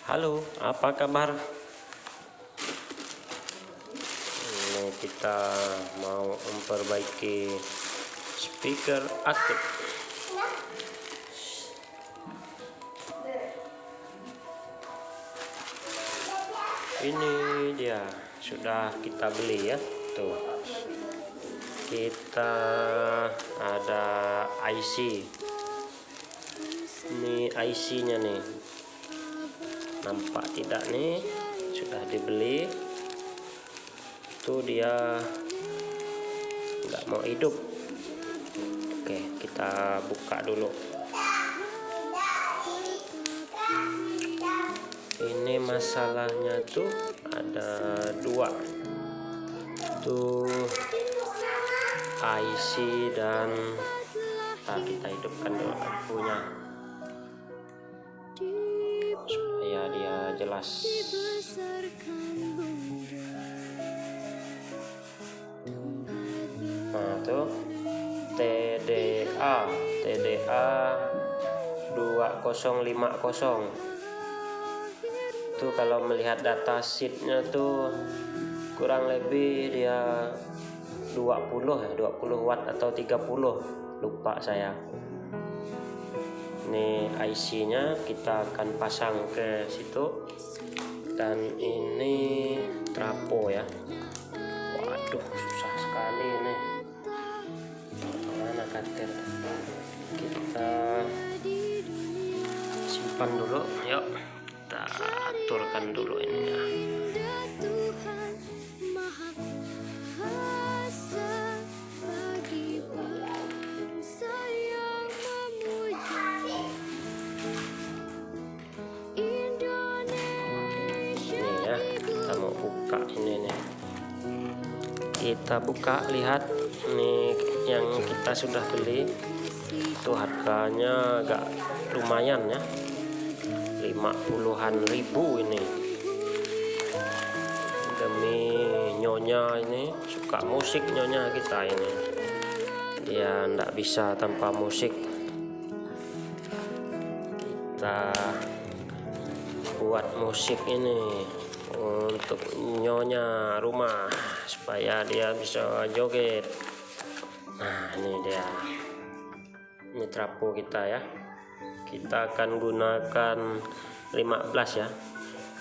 Halo, apa kabar? Ini kita mau memperbaiki speaker aktif. Ini dia sudah kita beli ya. Tuh, kita ada IC. Ini IC-nya nih. Nampak tidak nih? Sudah dibeli. Itu dia nggak mau hidup. Oke, kita buka dulu. Ini masalahnya tuh ada dua tuh, IC dan kita hidupkan dulu lampunya supaya dia jelas. Nah tuh TDA 2050 tuh, kalau melihat data sheetnya tuh kurang lebih dia 20 watt atau 30, lupa saya. Ini IC nya kita akan pasang ke situ, dan ini trapo ya. Waduh, susah sekali ini. Mana kater? Kita simpan dulu, yuk kita aturkan dulu ini ya. Buka ini nih, kita buka, lihat nih yang kita sudah beli itu harganya agak lumayan ya, 50-an ribu ini. Demi nyonya, ini suka musik nyonya kita ini, dia ndak bisa tanpa musik. Kita buat musik ini untuk nyonya rumah supaya dia bisa joget. Nah ini dia, ini trapo kita ya. Kita akan gunakan 15 ya,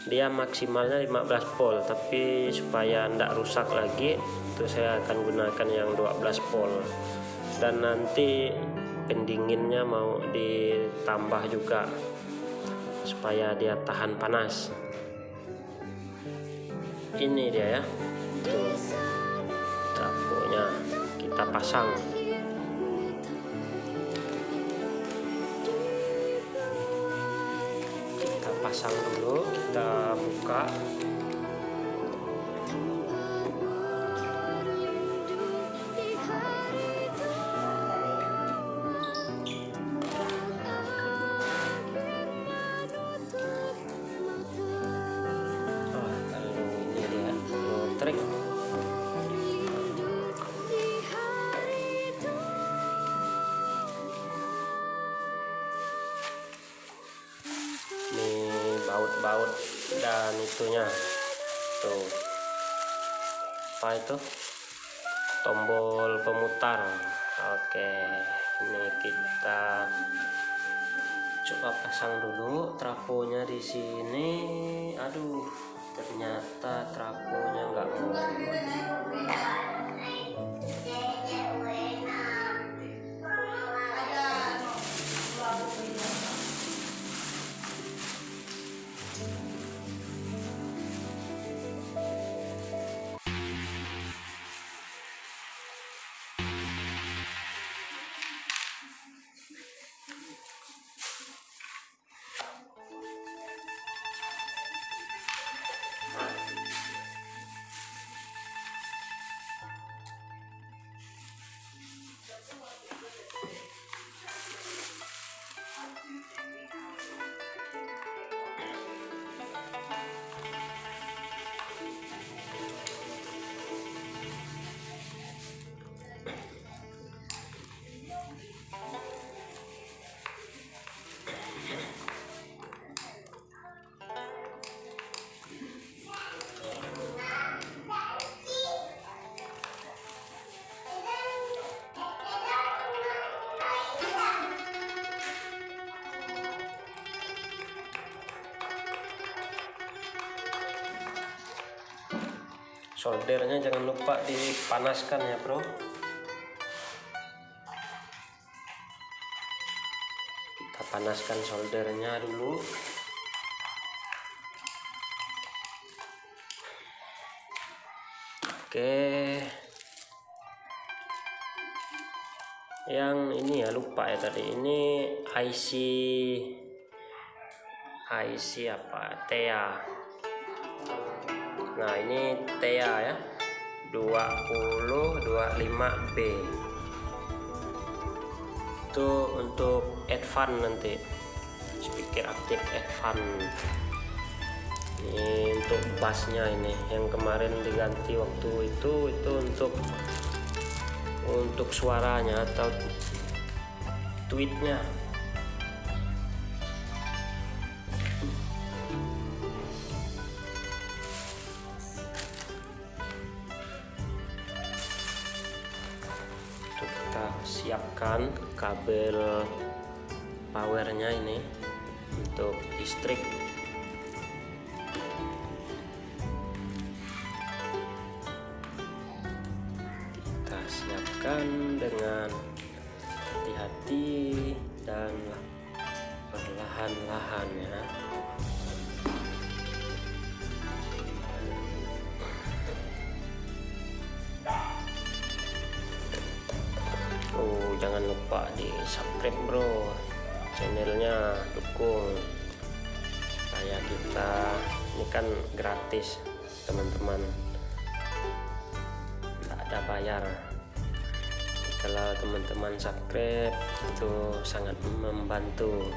dia maksimalnya 15 volt, tapi supaya tidak rusak lagi itu saya akan gunakan yang 12 volt. Dan nanti pendinginnya mau ditambah juga supaya dia tahan panas. Ini dia ya, tuh traponya kita pasang. Kita pasang dulu, kita buka. Nih baut-baut dan itunya tuh, apa itu, tombol pemutar. Oke, ini kita coba pasang dulu trafonya di sini. Aduh, ternyata trafonya nggak mau. soldernya jangan lupa dipanaskan ya bro. Kita panaskan soldernya dulu. Oke, yang ini ya lupa ya tadi, ini IC apa, TEA. Nah ini TEA ya, 2025B. Itu untuk advance nanti, speaker aktif advance. Ini untuk bassnya, ini yang kemarin diganti waktu itu untuk suaranya atau tweetnya. Kita siapkan kabel powernya ini untuk listrik. Kita siapkan dengan hati-hati dan perlahan-lahan ya. Jangan lupa di subscribe bro channelnya, dukung supaya kita, ini kan gratis teman-teman, tidak ada bayar. Kalau teman-teman subscribe itu sangat membantu,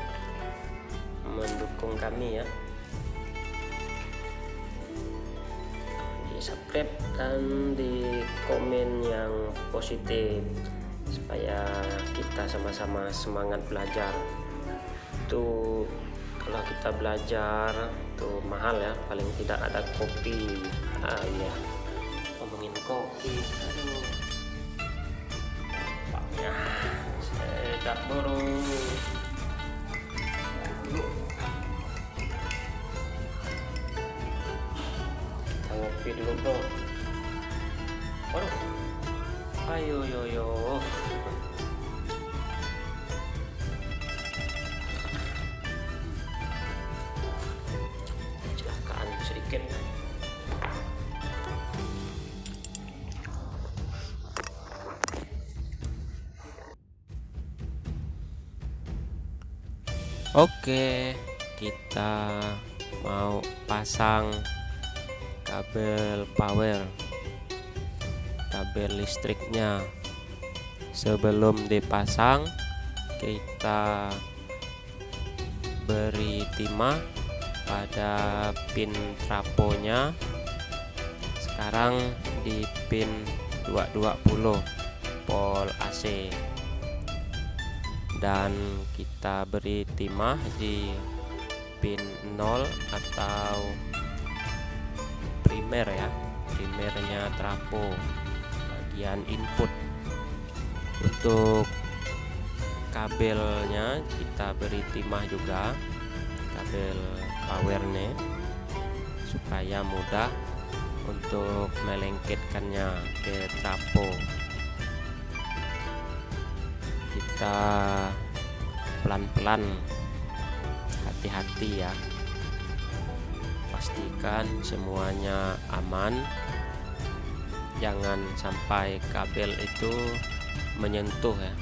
mendukung kami ya. Di subscribe dan di komen yang positif supaya kita sama-sama semangat belajar. Itu kalau kita belajar tuh mahal ya, paling tidak ada kopi. Iya, ngomongin kopi, aduh ya, saya tak borong. Kita ngopi dulu bro. Waduh, ayo yo. Kecelakaan sedikit. Oke, kita mau pasang kabel power, kabel listriknya. Sebelum dipasang, kita beri timah pada pin trafonya. Sekarang di pin 220 pol AC, dan kita beri timah di pin 0 atau primer ya, primernya trafo bagian input. Untuk kabelnya kita beri timah juga, kabel powernya, supaya mudah untuk melengketkannya ke trafo. Kita pelan-pelan, hati-hati ya, pastikan semuanya aman, jangan sampai kabel itu menyentuh ya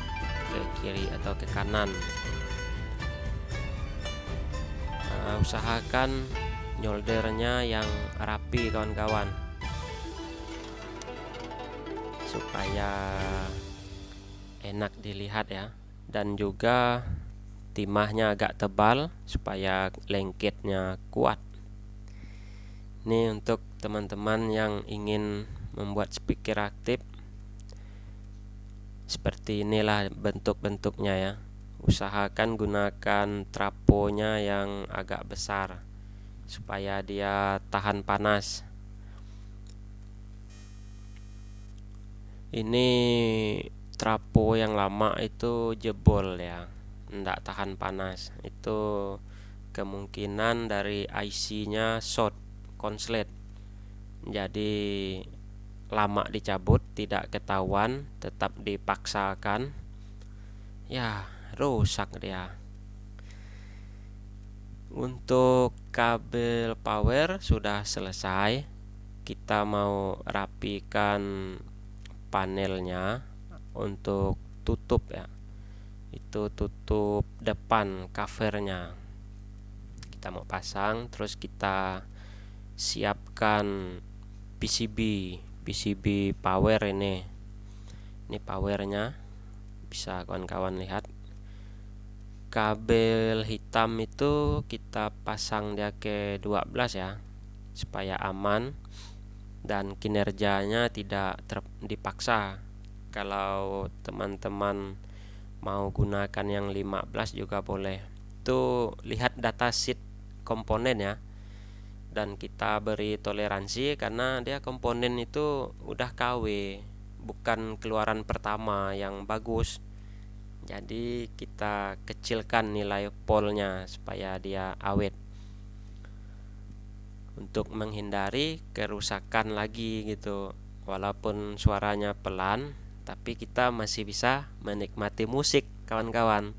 ke kiri atau ke kanan. Usahakan nyoldernya yang rapi kawan-kawan, supaya enak dilihat ya, dan juga timahnya agak tebal supaya lengketnya kuat. Ini untuk teman-teman yang ingin membuat speaker aktif, seperti inilah bentuk-bentuknya ya. Usahakan gunakan trafonya yang agak besar supaya dia tahan panas. Ini trafo yang lama itu jebol ya, tidak tahan panas. Itu kemungkinan dari IC nya short konslet, jadi lama dicabut tidak ketahuan, tetap dipaksakan, ya rusak dia. Untuk kabel power sudah selesai. Kita mau rapikan panelnya untuk tutup ya, itu tutup depan covernya kita mau pasang. Terus kita siapkan PCB power. Ini powernya, bisa kawan-kawan lihat. Kabel hitam itu kita pasang dia ke 12 ya, supaya aman dan kinerjanya tidak dipaksa. Kalau teman-teman mau gunakan yang 15 juga boleh. Itu lihat data sheet komponen ya, dan kita beri toleransi karena dia komponen itu udah KW, bukan keluaran pertama yang bagus. Jadi kita kecilkan nilai polnya supaya dia awet, untuk menghindari kerusakan lagi gitu. Walaupun suaranya pelan, tapi kita masih bisa menikmati musik kawan-kawan.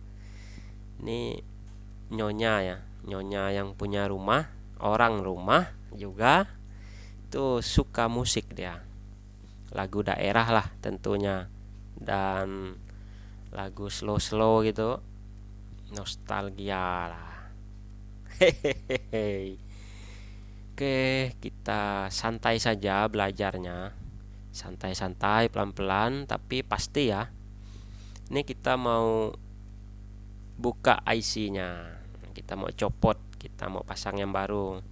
Ini nyonya ya, nyonya yang punya rumah, orang rumah juga itu suka musik dia. Lagu daerah lah tentunya, dan lagu slow-slow gitu, nostalgia lah. Hehehe. Oke, kita santai saja belajarnya, santai-santai, pelan-pelan, tapi pasti ya. Ini kita mau buka IC-nya, kita mau copot, kita mau pasang yang baru.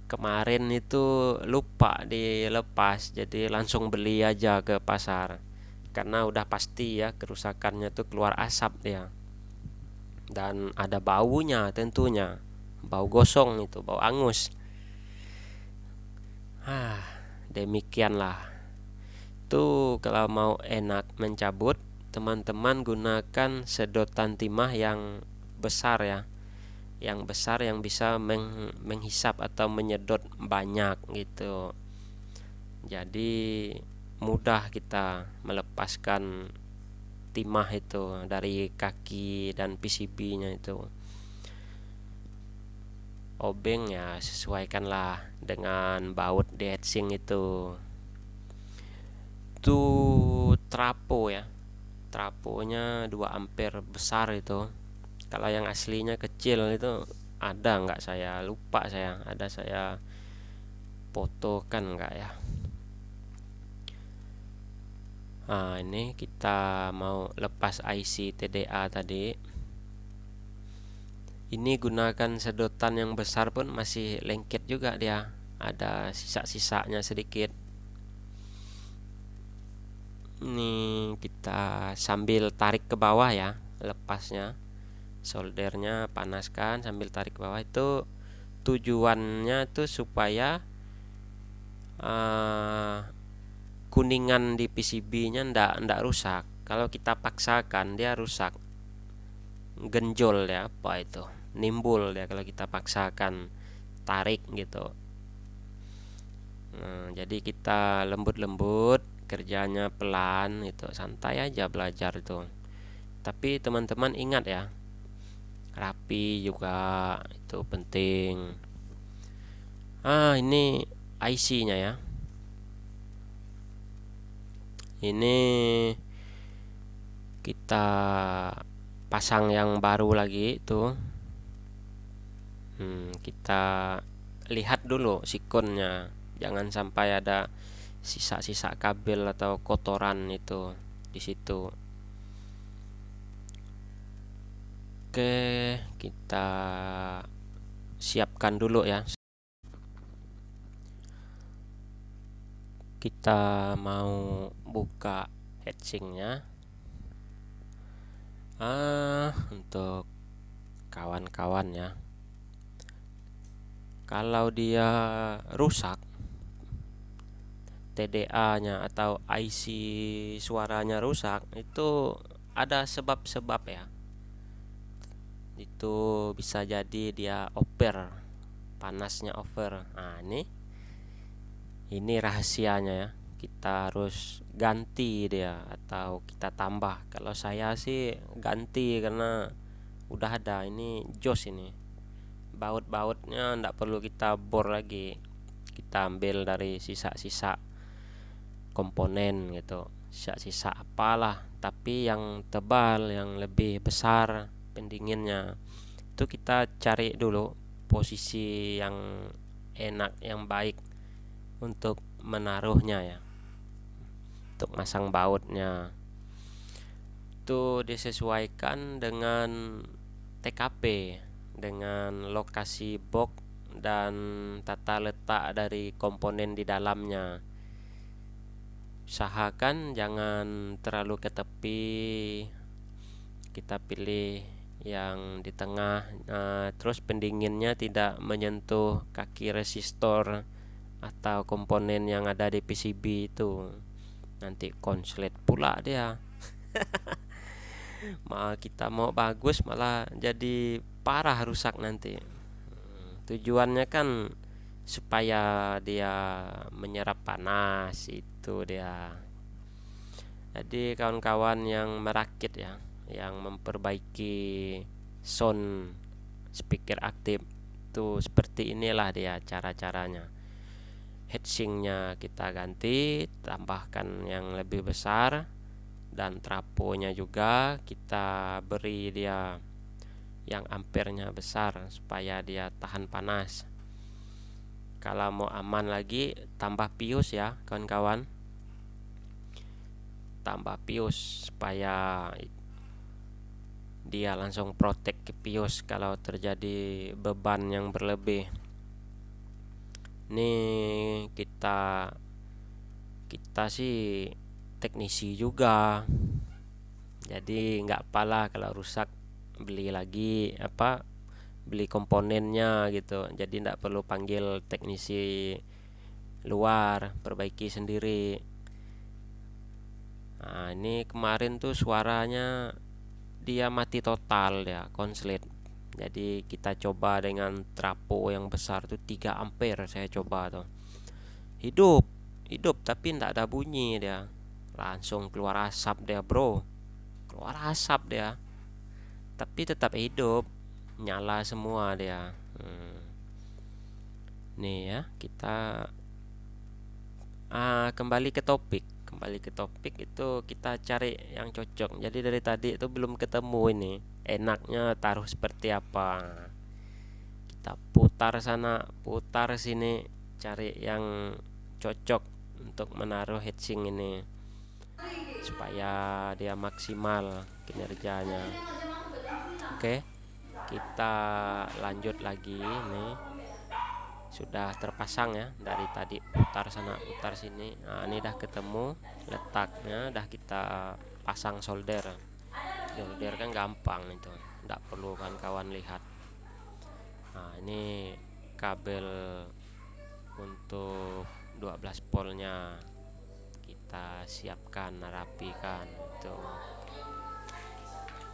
Kemarin itu lupa dilepas, jadi langsung beli aja ke pasar, karena udah pasti ya kerusakannya tuh keluar asap dia, dan ada baunya tentunya, bau gosong itu, bau angus. Demikianlah. Tuh kalau mau enak mencabut, teman-teman gunakan sedotan timah yang besar ya, yang besar yang bisa menghisap atau menyedot banyak gitu. Jadi mudah kita melepaskan timah itu dari kaki dan PCB-nya itu. Obeng ya sesuaikanlah dengan baut heatsink itu. Trapo ya, traponya 2 ampere besar itu. Kalau yang aslinya kecil itu ada nggak, saya lupa, saya foto kan nggak ya. Ini kita mau lepas IC TDA tadi. Ini gunakan sedotan yang besar pun masih lengket juga dia, ada sisa-sisanya sedikit. Ini kita sambil tarik ke bawah ya, lepasnya. Soldernya panaskan sambil tarik ke bawah. Itu tujuannya tuh supaya kuningan di PCB-nya ndak rusak. Kalau kita paksakan dia rusak, genjol ya, apa itu, nimbul ya kalau kita paksakan tarik gitu. Jadi kita lembut-lembut, kerjanya pelan itu, santai aja belajar itu. Tapi teman-teman ingat ya, rapi juga itu penting. Ini IC-nya ya. Ini kita pasang yang baru lagi tuh. Kita lihat dulu sikonnya, jangan sampai ada sisa-sisa kabel atau kotoran itu di situ. Oke, kita siapkan dulu ya. Kita mau buka heatsinknya. Untuk kawan-kawan ya, kalau dia rusak TDA-nya atau IC suaranya rusak, itu ada sebab-sebab ya. Itu bisa jadi dia over, panasnya over. Ini rahasianya ya. kita harus ganti dia atau kita tambah. Kalau saya sih ganti karena udah ada ini jos ini. Baut-bautnya ndak perlu kita bor lagi. Kita ambil dari sisa-sisa komponen gitu. Sisa-sisa apalah, tapi yang tebal, yang lebih besar pendinginnya. Itu kita cari dulu posisi yang enak, yang baik untuk menaruhnya ya, untuk masang bautnya. Itu disesuaikan dengan TKP, dengan lokasi box dan tata letak dari komponen di dalamnya. Usahakan jangan terlalu ke tepi, kita pilih yang di tengah. Terus pendinginnya tidak menyentuh kaki resistor atau komponen yang ada di PCB itu, nanti konslet pula dia. Kita mau bagus malah jadi parah, rusak nanti. Tujuannya kan supaya dia menyerap panas, itu dia. Jadi kawan-kawan yang merakit ya, yang memperbaiki sound speaker aktif, itu seperti inilah dia cara-caranya. Heatsinknya kita ganti, tambahkan yang lebih besar, dan trafonya juga kita beri dia yang ampernya besar supaya dia tahan panas. Kalau mau aman lagi, tambah pius ya kawan-kawan, tambah pius supaya dia langsung protek ke pius kalau terjadi beban yang berlebih. Ini kita sih teknisi juga, jadi nggak apalah kalau rusak, beli lagi beli komponennya gitu. Jadi nggak perlu panggil teknisi luar, perbaiki sendiri. Nah, ini kemarin tuh suaranya dia mati total ya, konslet. Jadi kita coba dengan trafo yang besar tuh 3 ampere, saya coba tuh. Hidup tapi ndak ada bunyi dia. Langsung keluar asap dia, bro. Keluar asap dia. Tapi tetap hidup. Nyala semua dia. Nih ya, kita kembali ke topik. Itu kita cari yang cocok. Jadi dari tadi itu belum ketemu ini enaknya taruh seperti apa. Kita putar sana, putar sini, cari yang cocok untuk menaruh heatsink ini supaya dia maksimal kinerjanya. Oke, kita lanjut lagi. Ini sudah terpasang ya, dari tadi putar sana putar sini. Nah, ini dah ketemu letaknya, dah kita pasang solder kan gampang itu, tidak perlu kawan-kawan lihat. Nah, ini kabel untuk 12 voltnya kita siapkan, rapikan tuh.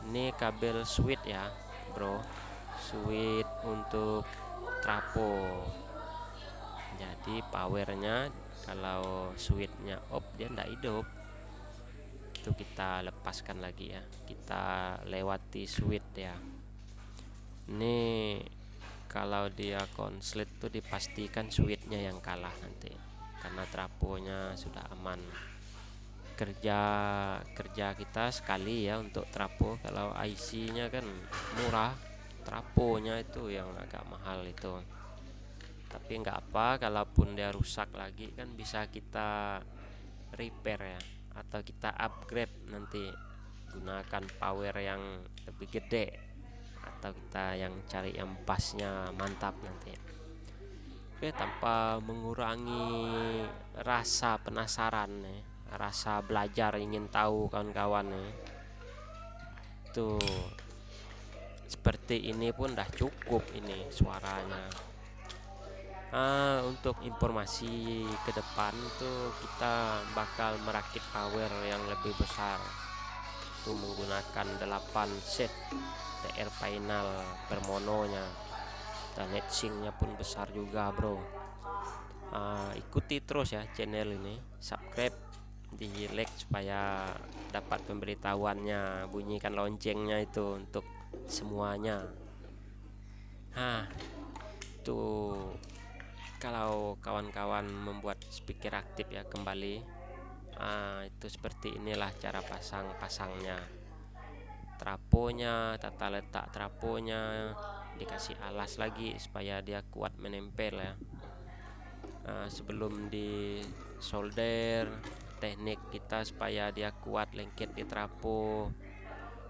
Ini kabel switch ya bro, switch untuk trafo. Jadi powernya kalau switchnya off dia tidak hidup. Itu kita lepaskan lagi ya, kita lewati switch ya. Ini kalau dia konslet tuh dipastikan switchnya yang kalah nanti, karena trafonya sudah aman. Kerja kita sekali ya untuk trafo. Kalau IC-nya kan murah, trafonya itu yang agak mahal itu. Tapi nggak apa, kalaupun dia rusak lagi kan bisa kita repair ya, atau kita upgrade nanti, gunakan power yang lebih gede, atau kita yang cari yang bassnya mantap nanti. Oke, tanpa mengurangi rasa penasaran nih, rasa belajar ingin tahu kawan-kawan nih. Tuh seperti ini pun dah cukup ini suaranya. Untuk informasi ke depan tuh kita bakal merakit power yang lebih besar tuh, menggunakan 8 set TR final per mononya, dan heatsinknya pun besar juga bro. ikuti terus ya channel ini, subscribe, di like supaya dapat pemberitahuannya, bunyikan loncengnya itu untuk semuanya. Tuh kalau kawan-kawan membuat speaker aktif ya kembali, itu seperti inilah cara pasangnya. Traponya, tata letak traponya, dikasih alas lagi supaya dia kuat menempel ya. Sebelum di solder, teknik kita supaya dia kuat lengket di trapo.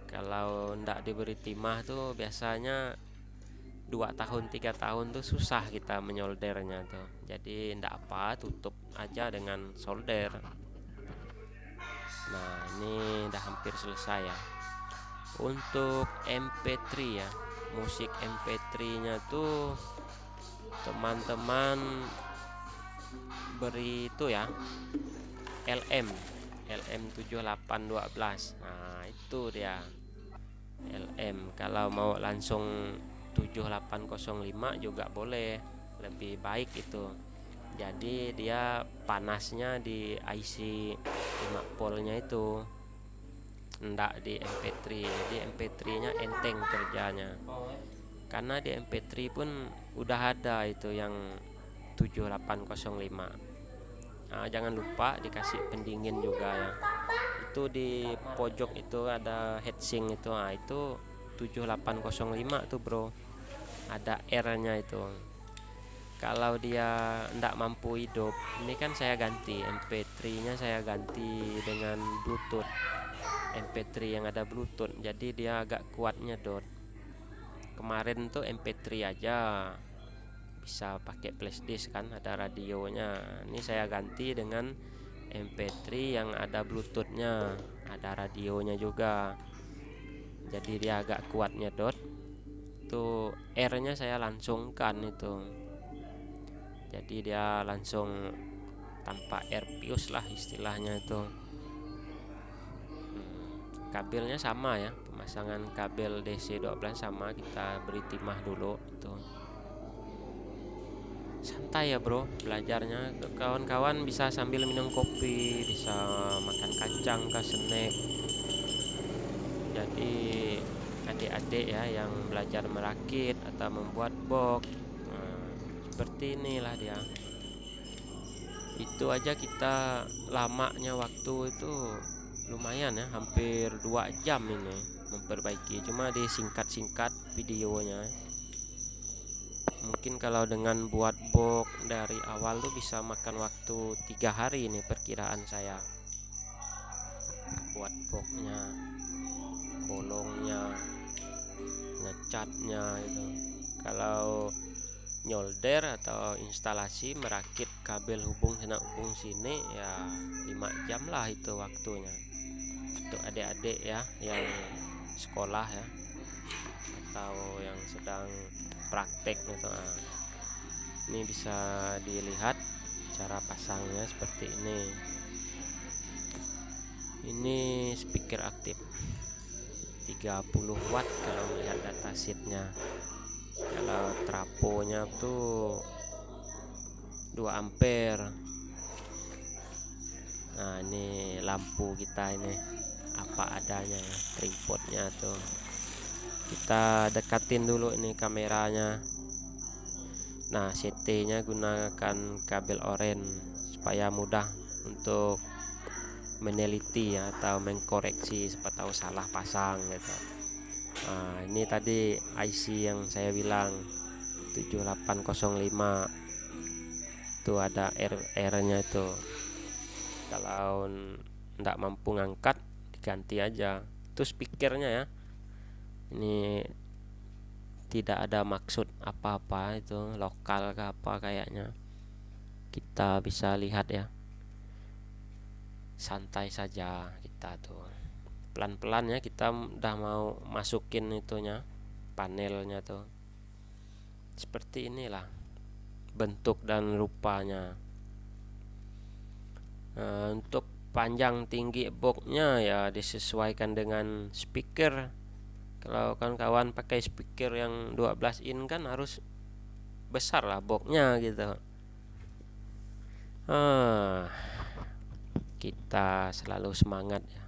Kalau ndak diberi timah tuh biasanya 2 tahun 3 tahun tuh susah kita menyoldernya tuh. Jadi ndak apa, tutup aja dengan solder. Nah, ini udah hampir selesai ya. Untuk MP3 ya, musik MP3 nya tuh teman-teman beri itu ya, LM 7812. Nah, itu dia LM. Kalau mau langsung 7805 juga boleh, lebih baik itu. Jadi dia panasnya di IC 5 voltnya itu, ndak di MP3. Jadi MP3 nya enteng kerjanya, karena di MP3 pun udah ada itu yang 7805. Jangan lupa dikasih pendingin juga ya. Itu di pojok itu ada heatsink itu. Itu 7805 tuh bro, ada R-nya itu. Kalau dia ndak mampu hidup, ini kan saya ganti MP3 nya, saya ganti dengan Bluetooth, MP3 yang ada Bluetooth, jadi dia agak kuatnya dot. Kemarin tuh MP3 aja bisa pakai flashdisk kan, ada radionya. Ini saya ganti dengan MP3 yang ada Bluetoothnya, ada radionya juga, jadi dia agak kuatnya dot. Tuh R-nya saya langsungkan itu, jadi dia langsung tanpa air fuse lah istilahnya itu. Kabelnya sama ya, pemasangan kabel DC 12 sama, kita beri timah dulu itu. Santai ya bro belajarnya, kawan-kawan bisa sambil minum kopi, bisa makan kacang ke snack. Jadi adik-adik ya yang belajar merakit atau membuat box, seperti inilah dia. Itu aja kita lamanya waktu itu lumayan ya, hampir 2 jam ini memperbaiki, cuma disingkat-singkat videonya. Mungkin kalau dengan buat box dari awal tuh bisa makan waktu 3 hari ini perkiraan saya, buat boxnya, bolongnya, ngecatnya itu. Kalau nyolder atau instalasi merakit kabel hubung sana hubung sini ya 5 jam lah itu waktunya. Untuk adik-adik ya yang sekolah ya, atau yang sedang praktek gitu, ini bisa dilihat cara pasangnya seperti ini. Ini speaker aktif 30 watt kalau melihat datasheetnya. Kalau traponya tuh 2 ampere. Nah, ini lampu kita ini apa adanya ya, tripodnya tuh. Kita dekatin dulu ini kameranya. Nah, CT-nya gunakan kabel oranye supaya mudah untuk meneliti ya, atau mengkoreksi siapa tahu salah pasang gitu. Nah, ini tadi IC yang saya bilang 7805 itu ada R-nya itu. Kalau ndak mampu ngangkat diganti aja. Itu speakernya ya. Ini tidak ada maksud apa-apa, itu lokal ke apa kayaknya. Kita bisa lihat ya. Santai saja kita tuh. Pelan-pelan ya, kita udah mau masukin itunya, panelnya tuh. Seperti inilah bentuk dan rupanya. Untuk panjang tinggi boxnya ya disesuaikan dengan speaker. Kalau kawan-kawan pakai speaker yang 12 in kan harus besar lah boxnya gitu. Ah, kita selalu semangat ya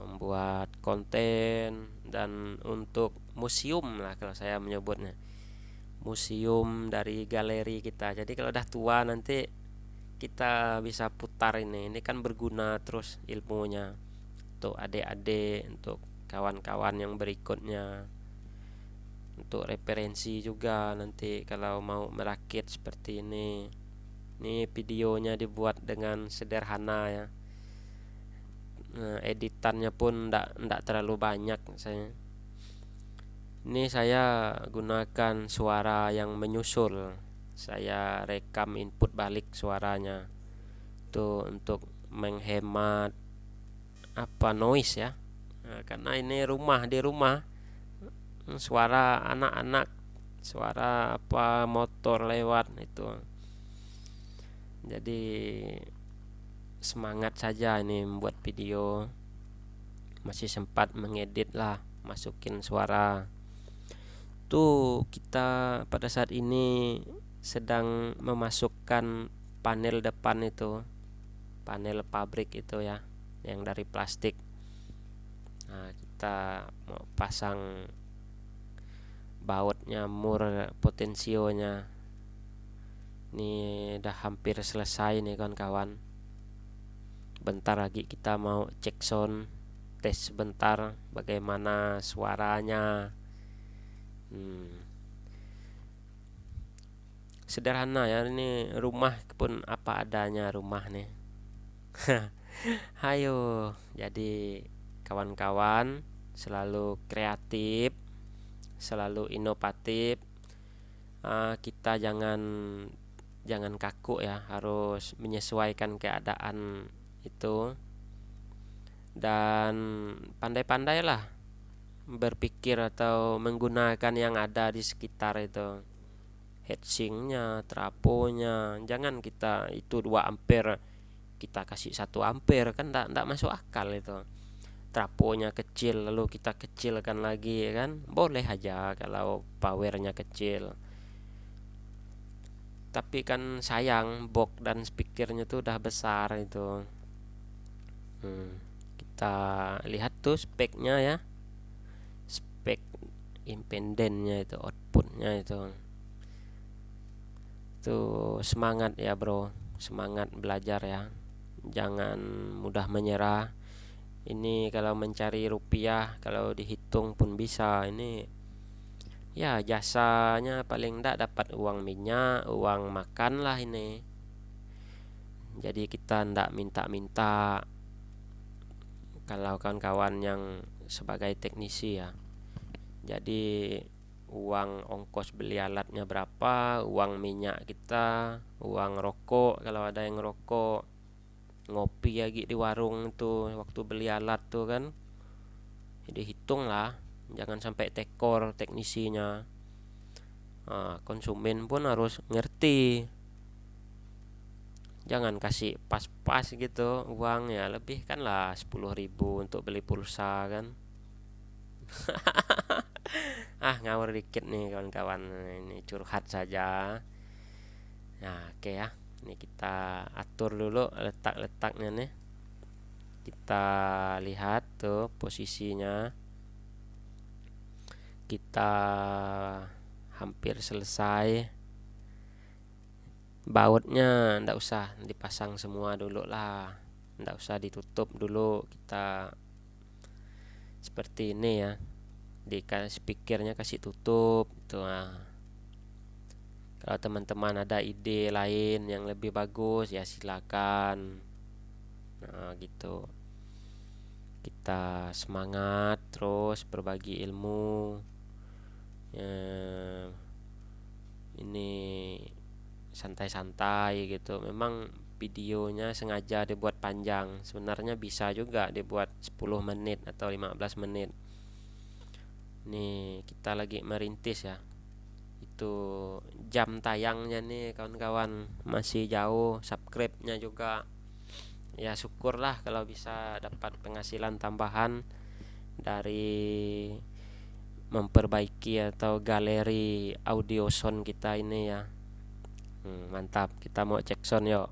membuat konten, dan untuk museum lah kalau saya menyebutnya, museum dari galeri kita. Jadi kalau udah tua nanti kita bisa putar ini kan berguna terus ilmunya untuk adik-adik, untuk kawan-kawan yang berikutnya, untuk referensi juga nanti kalau mau merakit seperti ini. Ini videonya dibuat dengan sederhana ya. Editannya pun ndak terlalu banyak saya. Ini saya gunakan suara yang menyusul. Saya rekam input balik suaranya. Itu untuk menghemat noise ya. Karena ini di rumah, suara anak-anak, suara motor lewat itu. Jadi semangat saja ini membuat video, masih sempat mengedit lah, masukin suara. Tuh kita pada saat ini sedang memasukkan panel depan itu, panel pabrik itu ya, yang dari plastik. Nah, kita mau pasang bautnya, mur potensionya. Ini udah hampir selesai nih kawan-kawan. Bentar lagi kita mau cek sound, tes sebentar bagaimana suaranya. Sederhana ya, ini rumah pun apa adanya rumah nih. Hayo, jadi kawan-kawan selalu kreatif, selalu inovatif. Kita jangan kaku ya, harus menyesuaikan keadaan itu, dan pandai-pandailah berpikir atau menggunakan yang ada di sekitar itu, heatsinknya, traponya. Jangan kita itu 2 ampere kita kasih 1 ampere, kan enggak masuk akal itu. Traponya kecil lalu kita kecilkan lagi kan, boleh aja kalau powernya kecil. Tapi kan sayang box dan speakernya tuh udah besar itu. Kita lihat tuh speknya ya, spek impedannya itu, outputnya itu. Tuh semangat ya bro, semangat belajar ya, jangan mudah menyerah. Ini kalau mencari rupiah, kalau dihitung pun bisa. Ini ya jasanya paling enggak dapat uang minyak, uang makan lah ini. Jadi kita enggak minta-minta kalau kawan-kawan yang sebagai teknisi ya. Jadi uang ongkos beli alatnya berapa, uang minyak kita, uang rokok kalau ada yang rokok, ngopi lagi di warung tuh waktu beli alat tuh kan. Jadi hitung lah, jangan sampai tekor teknisinya. Konsumen pun harus ngerti, jangan kasih pas-pas gitu uang ya, lebih kan lah 10.000 untuk beli pulsa kan. Ngawur dikit nih kawan-kawan, ini curhat saja. Nah oke ya, ini kita atur dulu letak-letaknya nih. Kita lihat tuh posisinya, kita hampir selesai. Bautnya ndak usah dipasang semua dulu lah, ndak usah ditutup dulu, kita seperti ini ya, di speakernya kasih tutup tuh. Kalau teman-teman ada ide lain yang lebih bagus ya silakan. Gitu. Kita semangat terus berbagi ilmu. Ini santai-santai gitu. Memang videonya sengaja dibuat panjang. Sebenarnya bisa juga dibuat 10 menit atau 15 menit. Nih kita lagi merintis ya. Itu jam tayangnya nih kawan-kawan masih jauh. Subscribe-nya juga ya syukurlah kalau bisa dapat penghasilan tambahan dari memperbaiki atau galeri audio sound kita ini ya. Mantap, kita mau cek sound yuk.